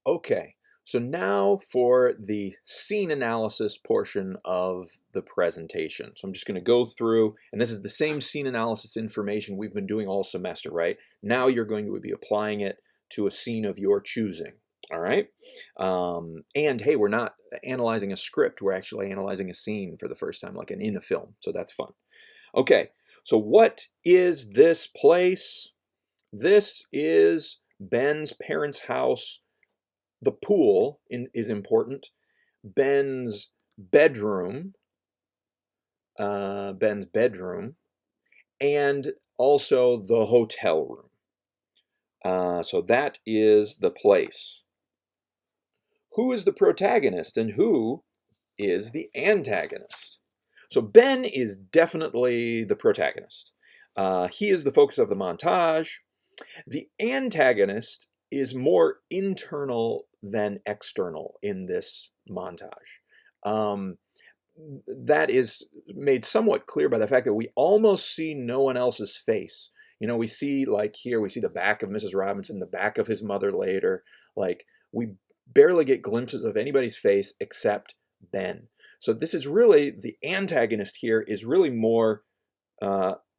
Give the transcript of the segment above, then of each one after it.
Okay, so now for the scene analysis portion of the presentation. So I'm just going to go through, and this is the same scene analysis information we've been doing all semester, right? Now you're going to be applying it to a scene of your choosing, all right? And hey, we're not analyzing a script, we're actually analyzing a scene for the first time, like in a film, so that's fun. Okay, so what is this place? This is Ben's parents' house. The pool is important. Ben's bedroom, Ben's bedroom, and also the hotel room. So that is the place. Who is the protagonist and who is the antagonist? So Ben is definitely the protagonist. He is the focus of the montage. The antagonist is more internal than external in this montage. Um, that is made somewhat clear by the fact that we almost see no one else's face. You know, we see, like here, we see the back of Mrs. Robinson, the back of his mother later. Like, we barely get glimpses of anybody's face except Ben. So this is really, the antagonist here is really more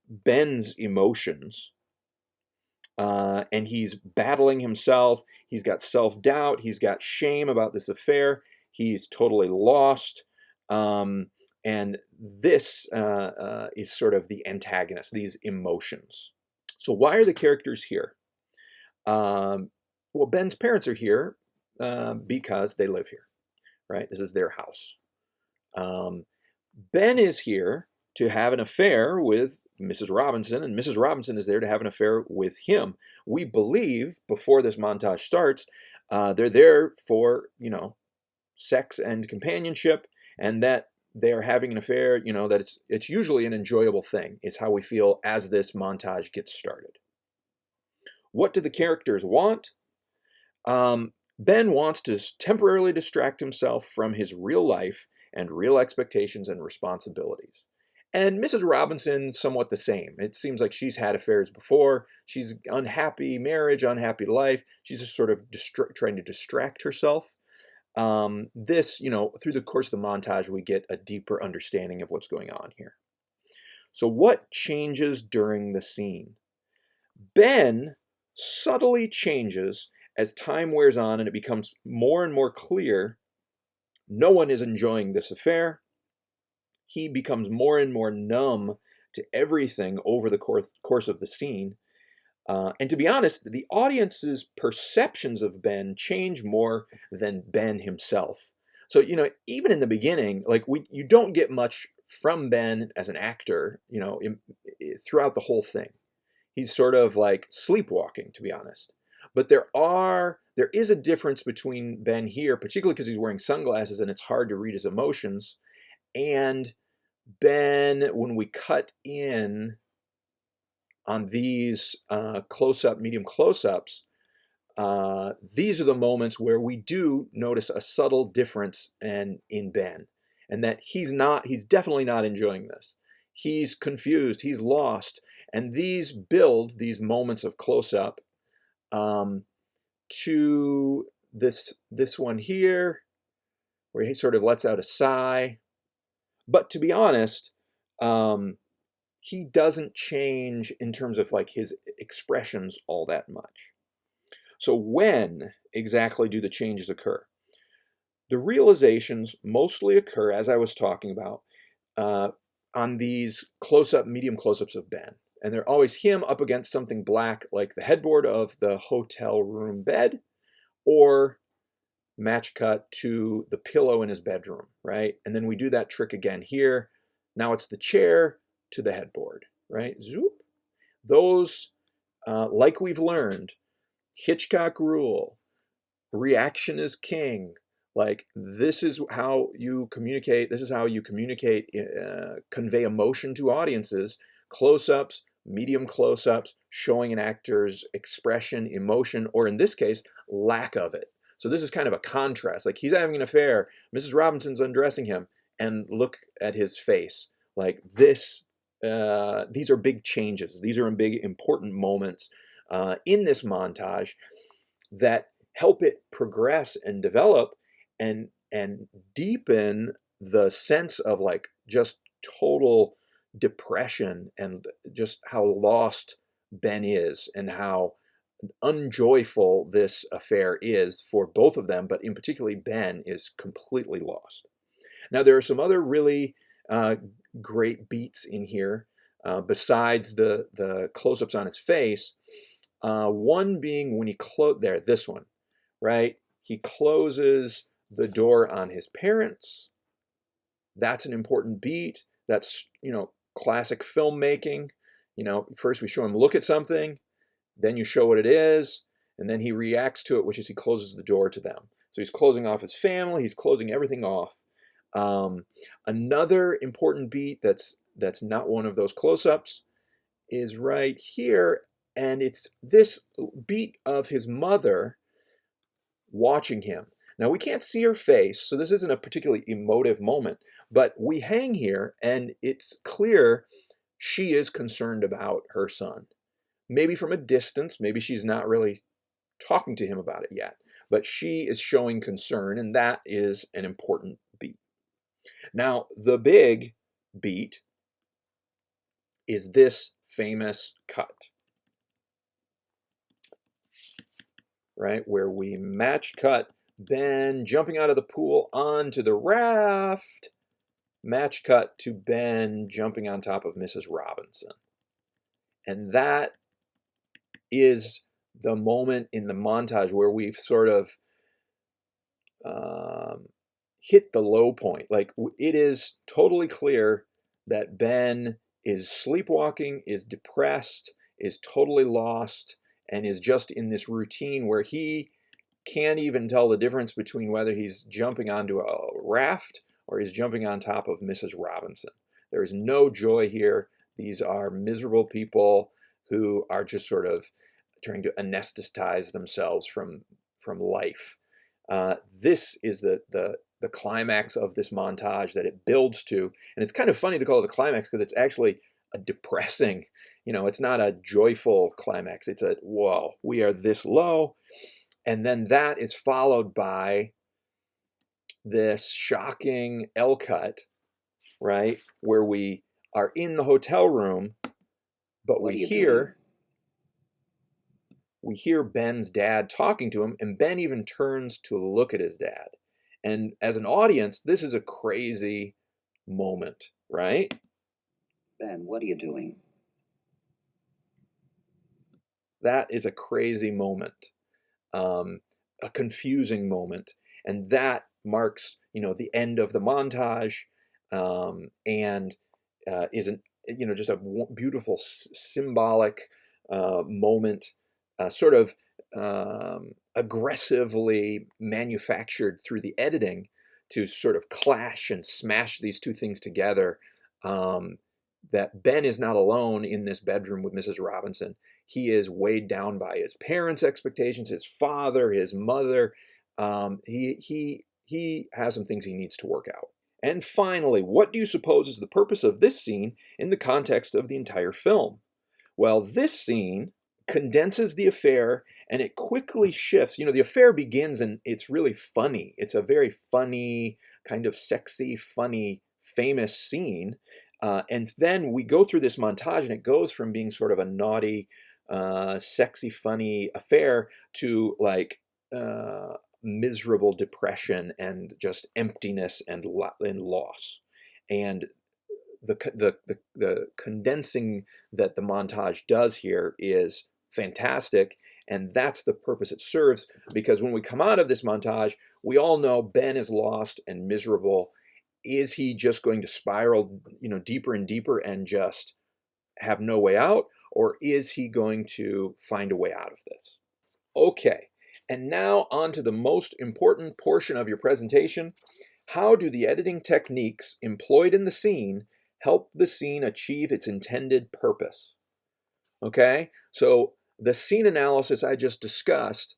Ben's emotions, and he's battling himself. He's got self-doubt. He's got shame about this affair. He's totally lost. And this is sort of the antagonist, these emotions. So why are the characters here? Well, Ben's parents are here because they live here, right? This is their house. Um, Ben is here to have an affair with Mrs. Robinson, and Mrs. Robinson is there to have an affair with him. We believe, before this montage starts, they're there for, sex and companionship, and that they're having an affair, that it's usually an enjoyable thing, is how we feel as this montage gets started. What do the characters want? Ben wants to temporarily distract himself from his real life and real expectations and responsibilities. And Mrs. Robinson, somewhat the same. It seems like she's had affairs before. She's unhappy marriage, unhappy life. She's just sort of trying to distract herself. Through the course of the montage, we get a deeper understanding of what's going on here. So, what changes during the scene? Ben subtly changes as time wears on and it becomes more and more clear no one is enjoying this affair. He becomes more and more numb to everything over the course of the scene. And to be honest, the audience's perceptions of Ben change more than Ben himself. So, even in the beginning, like you don't get much from Ben as an actor, throughout the whole thing. He's sort of like sleepwalking, to be honest. But there is a difference between Ben here, particularly because he's wearing sunglasses and it's hard to read his emotions, and Ben when we cut in on these medium close-ups. These are the moments where we do notice a subtle difference in Ben, and that he's definitely not enjoying this. He's confused, he's lost, and these moments of close-up um, to this one here, where he sort of lets out a sigh. But to be honest, um, he doesn't change in terms of like his expressions all that much. So when exactly do the changes occur? The realizations mostly occur, as I was talking about, uh, on these medium close-ups of Ben. And they're always him up against something black, like the headboard of the hotel room bed, or match cut to the pillow in his bedroom, right? And then we do that trick again here. Now it's the chair to the headboard, right? Zoop. Those, like we've learned, Hitchcock rule, reaction is king. Like, this is how you communicate. This is how you communicate, convey emotion to audiences. Close-ups, medium close-ups, showing an actor's expression, emotion, or in this case, lack of it. So this is kind of a contrast. Like, he's having an affair, Mrs. Robinson's undressing him, and look at his face. Like this, these are big changes. These are big, important moments in this montage that help it progress and develop and deepen the sense of like just total depression and just how lost Ben is and how unjoyful this affair is for both of them, but in particularly Ben is completely lost. Now there are some other really uh, great beats in here besides the close-ups on his face. One being when he this one, right? He closes the door on his parents. That's an important beat. That's, classic filmmaking. First we show him look at something, then you show what it is, and then he reacts to it, which is he closes the door to them. So he's closing off his family, he's closing everything off. Another important beat that's not one of those close-ups is right here, and it's this beat of his mother watching him. Now we can't see her face, so this isn't a particularly emotive moment, but we hang here and it's clear she is concerned about her son. Maybe from a distance, maybe she's not really talking to him about it yet, but she is showing concern, and that is an important beat. Now, the big beat is this famous cut, right? Where we match cut Ben jumping out of the pool onto the raft, match cut to Ben jumping on top of Mrs. Robinson. And that is the moment in the montage where we've sort of hit the low point. Like, it is totally clear that Ben is sleepwalking, is depressed, is totally lost, and is just in this routine where he can't even tell the difference between whether he's jumping onto a raft or he's jumping on top of Mrs. Robinson. There is no joy here. These are miserable people who are just sort of trying to anesthetize themselves from life. This is the climax of this montage that it builds to, and it's kind of funny to call it a climax because it's actually a depressing, it's not a joyful climax. It's a, whoa, we are this low. And then that is followed by this shocking L cut, right? Where we are in the hotel room, but we hear Ben's dad talking to him, and Ben even turns to look at his dad. And as an audience, this is a crazy moment, right? Ben, what are you doing? That is a crazy moment, a confusing moment, and that marks, the end of the montage, and is just a beautiful symbolic moment, sort of aggressively manufactured through the editing to sort of clash and smash these two things together. That Ben is not alone in this bedroom with Mrs. Robinson. He is weighed down by his parents' expectations, his father, his mother. He has some things he needs to work out. And finally, what do you suppose is the purpose of this scene in the context of the entire film? Well, this scene condenses the affair and it quickly shifts. The affair begins and it's really funny. It's a very funny, kind of sexy, funny, famous scene. And then we go through this montage and it goes from being sort of a naughty, sexy, funny affair to like miserable depression and just emptiness and loss. And the condensing that the montage does here is fantastic, and that's the purpose it serves, because when we come out of this montage, we all know Ben is lost and miserable. Is he just going to spiral, deeper and deeper and just have no way out, or is he going to find a way out of this? Okay, and now on to the most important portion of your presentation. How do the editing techniques employed in the scene help the scene achieve its intended purpose? Okay, so the scene analysis I just discussed,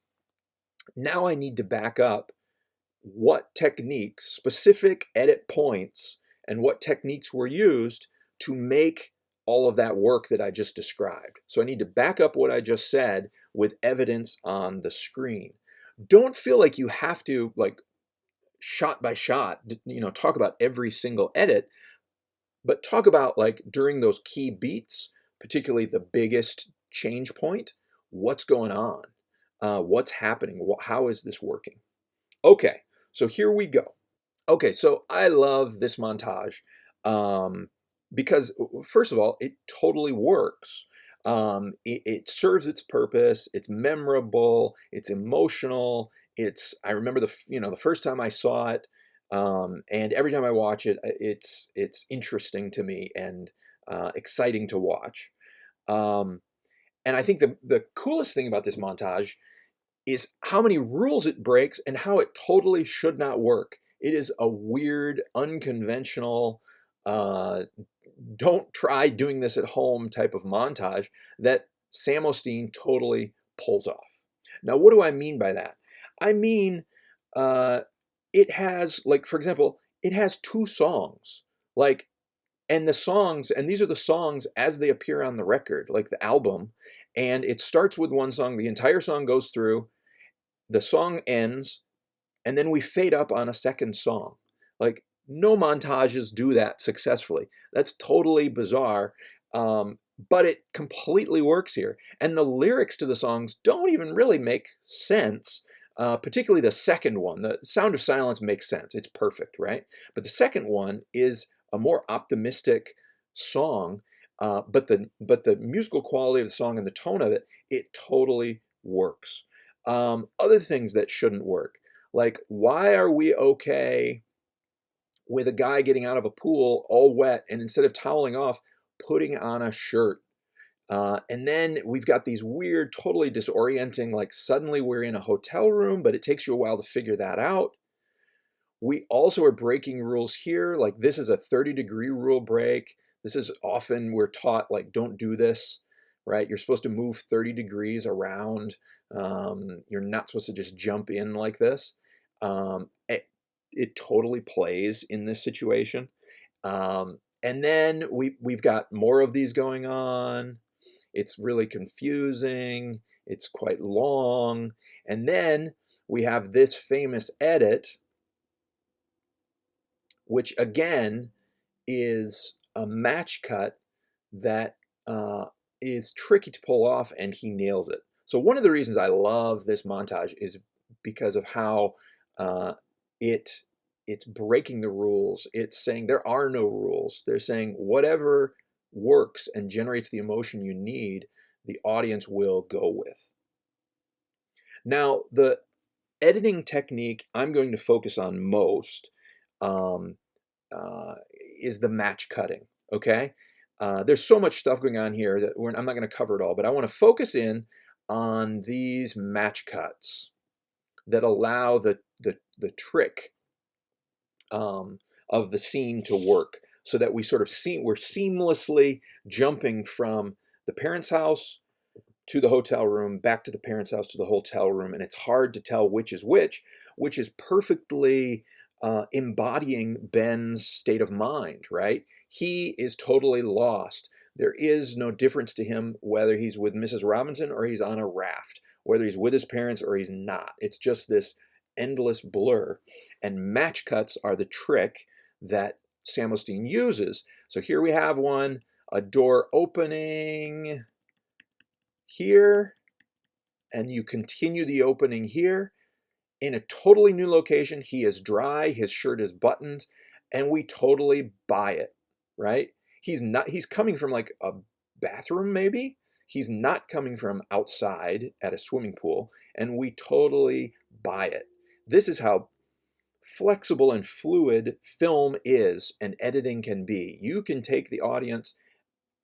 now I need to back up what techniques, specific edit points, and what techniques were used to make all of that work that I just described. So I need to back up what I just said with evidence on the screen. Don't feel like you have to, like, shot by shot, talk about every single edit, but talk about, like, during those key beats, particularly the biggest change point, what's going on, what's happening, how is this working? Okay, so here we go. Okay, so I love this montage, um, because first of all, it totally works. It serves its purpose. It's memorable. It's emotional. I remember the first time I saw it, and every time I watch it, it's interesting to me and exciting to watch. Um, and I think the coolest thing about this montage is how many rules it breaks and how it totally should not work. It is a weird, unconventional, uh, don't try doing this at home type of montage that Sam Osteen totally pulls off. Now, what do I mean by that? I mean, uh, it has, like, for example, it has two songs. Like, and the songs, and these are the songs as they appear on the record, like the album. And it starts with one song, the entire song goes through, the song ends, and then we fade up on a second song. Like, no montages do that successfully. That's totally bizarre, but it completely works here. And the lyrics to the songs don't even really make sense, particularly the second one. The Sound of Silence makes sense. It's perfect, right? But the second one is a more optimistic song, but the musical quality of the song and the tone of it, it totally works. Other things that shouldn't work, like, why are we okay with a guy getting out of a pool all wet and instead of toweling off, putting on a shirt? And then we've got these weird, totally disorienting, like, suddenly we're in a hotel room, but it takes you a while to figure that out. We also are breaking rules here. Like, this is a 30-degree rule break. This is often we're taught, like, don't do this, right? You're supposed to move 30 degrees around. You're not supposed to just jump in like this. It totally plays in this situation. And then we've got more of these going on. It's really confusing. It's quite long. And then we have this famous edit, which again is a match cut that is tricky to pull off, and he nails it. So one of the reasons I love this montage is because of how uh, it it's breaking the rules. It's saying there are no rules. They're saying whatever works and generates the emotion you need, the audience will go with. Now, the editing technique I'm going to focus on most, um, uh, is the match cutting. Okay, there's so much stuff going on here that I'm not going to cover it all, but I want to focus in on these match cuts that allow the trick, of the scene to work, so that we're seamlessly jumping from the parents' house to the hotel room, back to the parents' house to the hotel room, and it's hard to tell which is which is perfectly embodying Ben's state of mind, right? He is totally lost. There is no difference to him whether he's with Mrs. Robinson or he's on a raft, whether he's with his parents or he's not. It's just this endless blur. And match cuts are the trick that Sam Osteen uses. So here we have one, a door opening here, and you continue the opening here in a totally new location. He is dry, his shirt is buttoned, and we totally buy it, right? He's coming from, like, a bathroom, maybe. He's not coming from outside at a swimming pool, and we totally buy it. This is how flexible and fluid film is and editing can be. You can take the audience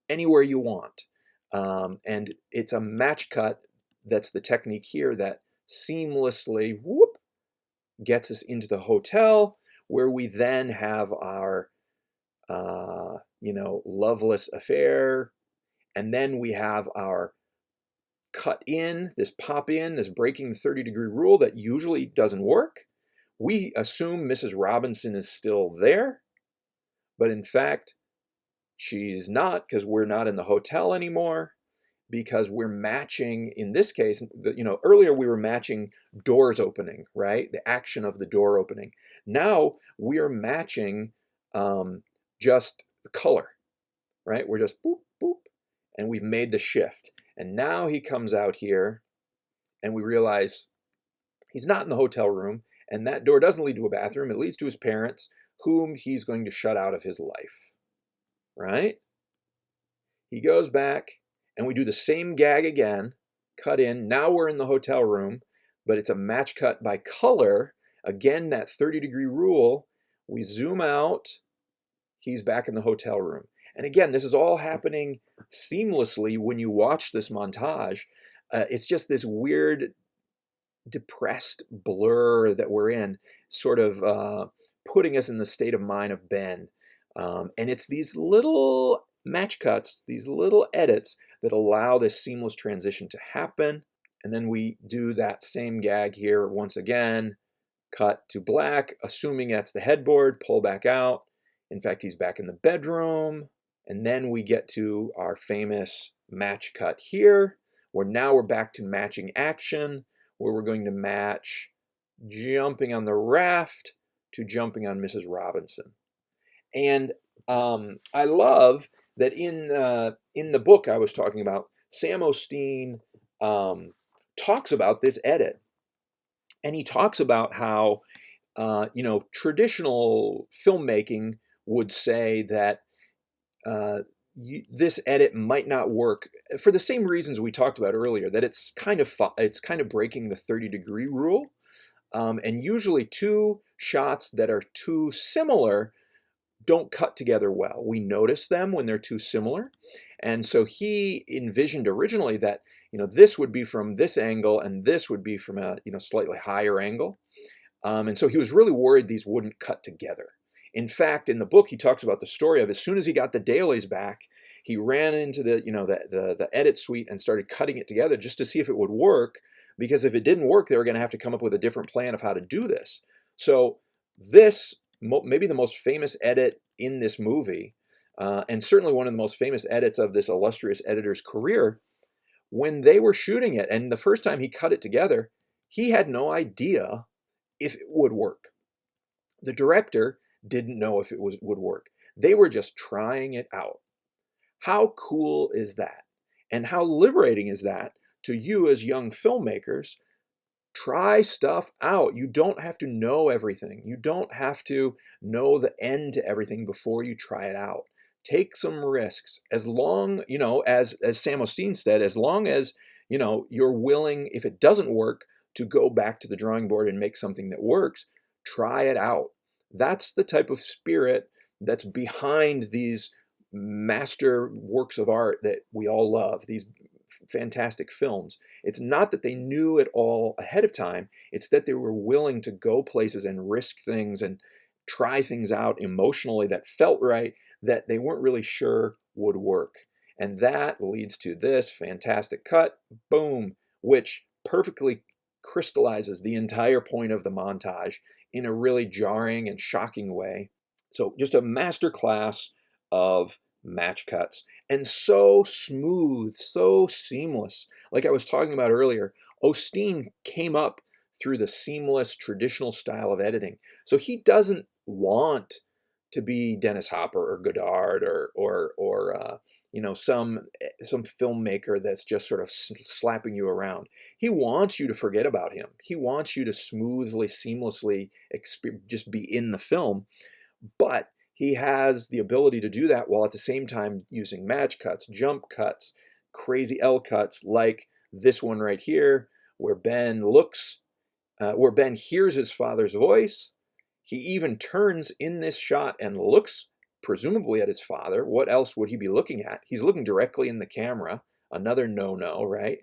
anywhere you want. And it's a match cut that's the technique here that seamlessly gets us into the hotel, where we then have our loveless affair, and then we have our cut in, this pop in, this breaking the 30-degree rule that usually doesn't work. We assume Mrs. Robinson is still there, but in fact she's not, because we're not in the hotel anymore. because we're matching, in this case, earlier we were matching doors opening, right? The action of the door opening. Now we are matching just the color, right? We're just boop, boop, and we've made the shift. And now he comes out here and we realize he's not in the hotel room, and that door doesn't lead to a bathroom. It leads to his parents, whom he's going to shut out of his life, right? He goes back and we do the same gag again, cut in. Now we're in the hotel room, but it's a match cut by color. Again, that 30-degree rule. We zoom out. He's back in the hotel room. And again, this is all happening seamlessly when you watch this montage. It's just this weird, depressed blur that we're in, sort of putting us in the state of mind of Ben. And it's these little match cuts, these little edits that allow this seamless transition to happen. And then we do that same gag here once again, cut to black, assuming that's the headboard, pull back out. In fact, he's back in the bedroom. And then we get to our famous match cut here, where now we're back to matching action, where we're going to match jumping on the raft to jumping on Mrs. Robinson. And I love that in the book I was talking about, Sam Osteen talks about this edit. And he talks about how, traditional filmmaking would say that this edit might not work for the same reasons we talked about earlier, that it's kind of breaking the 30-degree rule. And usually two shots that are too similar don't cut together well. We notice them when they're too similar. And so he envisioned originally that, this would be from this angle and this would be from a, slightly higher angle. And so he was really worried these wouldn't cut together. In fact, in the book, he talks about the story of as soon as he got the dailies back, he ran into the edit suite and started cutting it together just to see if it would work, because if it didn't work, they were going to have to come up with a different plan of how to do this. So this, maybe the most famous edit in this movie, and certainly one of the most famous edits of this illustrious editor's career, when they were shooting it, and the first time he cut it together, he had no idea if it would work. The director didn't know if it would work. They were just trying it out. How cool is that? And how liberating is that to you as young filmmakers? Try stuff out. You don't have to know everything. You don't have to know the end to everything before you try it out. Take some risks. As long, as Sam Osteen said, as long as, you're willing, if it doesn't work, to go back to the drawing board and make something that works, try it out. That's the type of spirit that's behind these master works of art that we all love, these fantastic films. It's not that they knew it all ahead of time. It's that they were willing to go places and risk things and try things out emotionally that felt right, that they weren't really sure would work. And that leads to this fantastic cut, boom, which perfectly crystallizes the entire point of the montage in a really jarring and shocking way. So just a master class of match cuts, and so smooth, so seamless. Like I was talking about earlier, Osteen came up through the seamless traditional style of editing. So he doesn't want to be Dennis Hopper or Godard or some filmmaker that's just sort of slapping you around. He wants you to forget about him. He wants you to smoothly, seamlessly just be in the film, but he has the ability to do that while at the same time using match cuts, jump cuts, crazy L cuts like this one right here, where Ben hears his father's voice. He even turns in this shot and looks presumably at his father. What else would he be looking at? He's looking directly in the camera. Another no-no, right?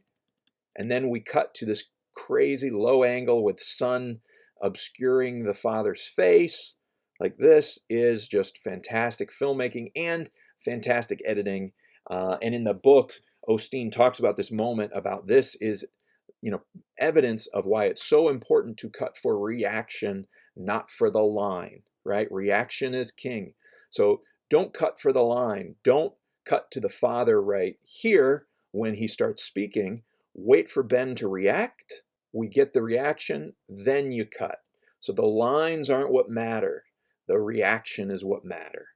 And then we cut to this crazy low angle with sun obscuring the father's face. Like, this is just fantastic filmmaking and fantastic editing. And in the book, Osteen talks about this moment, about this is, evidence of why it's so important to cut for reaction, not for the line, right? Reaction is king. So don't cut for the line. Don't cut to the father right here. when he starts speaking, wait for Ben to react. We get the reaction, then you cut. So the lines aren't what matter. The reaction is what matter.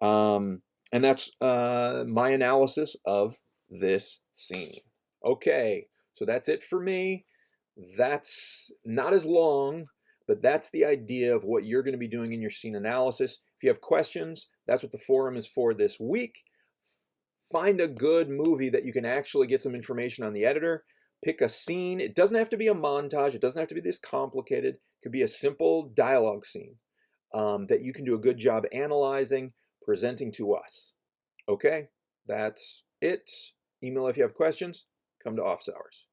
And that's my analysis of this scene. Okay, so that's it for me. That's not as long, but that's the idea of what you're going to be doing in your scene analysis. If you have questions, that's what the forum is for this week. Find a good movie that you can actually get some information on the editor. Pick a scene. It doesn't have to be a montage. It doesn't have to be this complicated. It could be a simple dialogue scene that you can do a good job analyzing, presenting to us. Okay, that's it. Email if you have questions. Come to office hours.